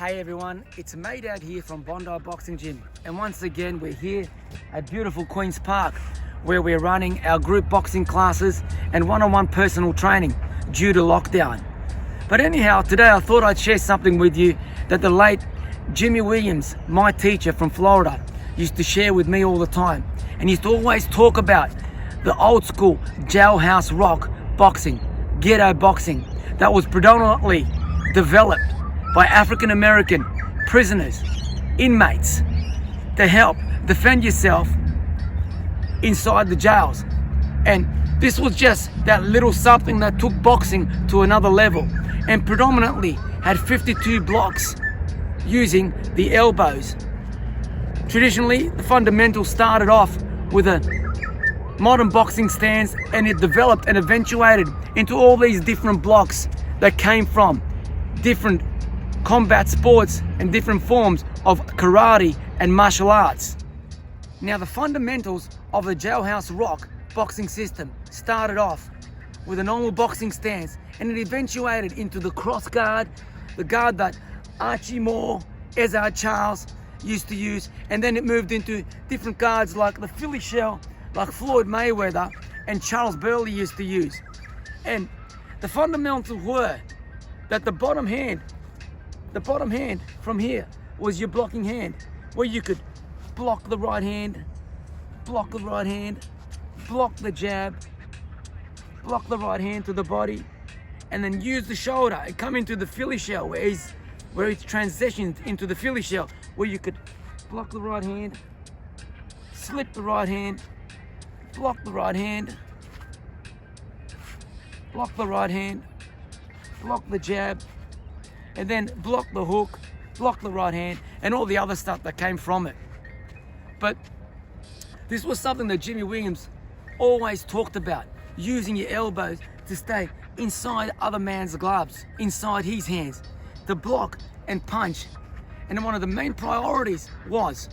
Hey everyone, it's Maydad here from Bondi Boxing Gym, and once again we're here at beautiful Queen's Park where we're running our group boxing classes and one-on-one personal training due to lockdown. But anyhow, today I thought I'd share something with you that the late Jimmy Williams, my teacher from Florida, used to share with me all the time, and he used to always talk about the old school jailhouse rock boxing, ghetto boxing, that was predominantly developed by African American prisoners, inmates, to help defend yourself inside the jails. And this was just that little something that took boxing to another level, and predominantly had 52 blocks using the elbows. Traditionally, the fundamentals started off with a modern boxing stance, and it developed and eventuated into all these different blocks that came from different combat sports and different forms of karate and martial arts. Now, the fundamentals of the jailhouse rock boxing system started off with a normal boxing stance, and it eventuated into the cross guard, the guard that Archie Moore, Ezard Charles used to use, and then it moved into different guards like the Philly shell, like Floyd Mayweather and Charles Burley used to use. And the fundamentals were that the bottom hand from here was your blocking hand, where you could block the right hand, block the right hand, block the jab, block the right hand to the body, and then use the shoulder and come into the Philly shell where it's transitioned into the Philly shell, where you could block the right hand, slip the right hand, block the right hand, block the right hand, block the jab, and then block the hook, block the right hand, and all the other stuff that came from it. But this was something that Jimmy Williams always talked about, using your elbows to stay inside other man's gloves, inside his hands, to block and punch. And one of the main priorities was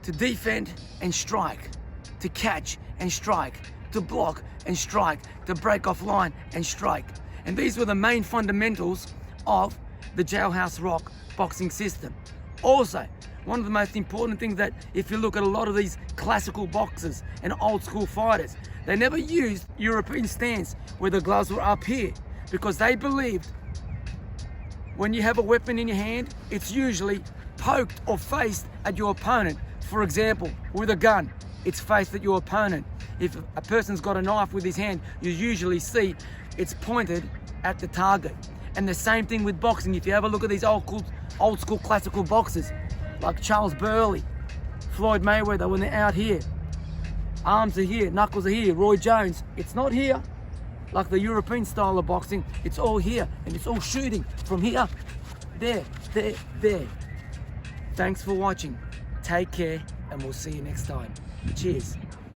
to defend and strike, to catch and strike, to block and strike, to break off line and strike. And these were the main fundamentals of the jailhouse rock boxing system. Also, one of the most important things that if you look at a lot of these classical boxers and old school fighters, they never used European stance where the gloves were up here, because they believed when you have a weapon in your hand, it's usually poked or faced at your opponent. For example, with a gun, it's faced at your opponent. If a person's got a knife with his hand, you usually see it's pointed at the target. And the same thing with boxing. If you have a look at these old school classical boxers like Charles Burley, Floyd Mayweather, when they're out here, arms are here, knuckles are here. Roy Jones, it's not here like the European style of boxing, it's all here, and it's all shooting from here, there, there, there. Thanks for watching. Take care, and we'll see you next time. Cheers.